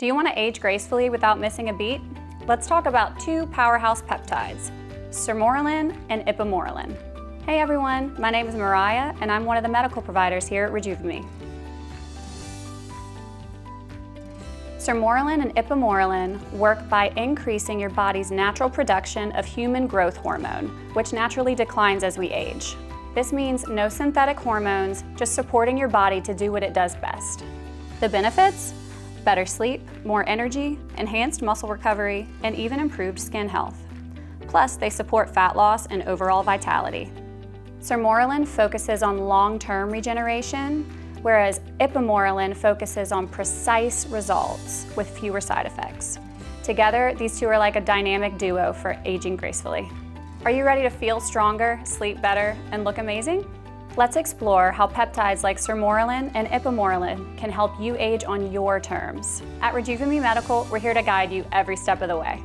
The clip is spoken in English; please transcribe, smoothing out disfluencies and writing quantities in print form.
Do you want to age gracefully without missing a beat? Let's talk about two powerhouse peptides, Sermorelin and Ipamorelin. Hey everyone, my name is Mariah and I'm one of the medical providers here at Rejuvime. Sermorelin and Ipamorelin work by increasing your body's natural production of human growth hormone, which naturally declines as we age. This means no synthetic hormones, just supporting your body to do what it does best. The benefits? Better sleep, more energy, enhanced muscle recovery, and even improved skin health. Plus, they support fat loss and overall vitality. Sermorelin focuses on long-term regeneration, whereas Ipamorelin focuses on precise results with fewer side effects. Together, these two are like a dynamic duo for aging gracefully. Are you ready to feel stronger, sleep better, and look amazing? Let's explore how peptides like Sermorelin and Ipamorelin can help you age on your terms. At Rejuvime Medical, we're here to guide you every step of the way.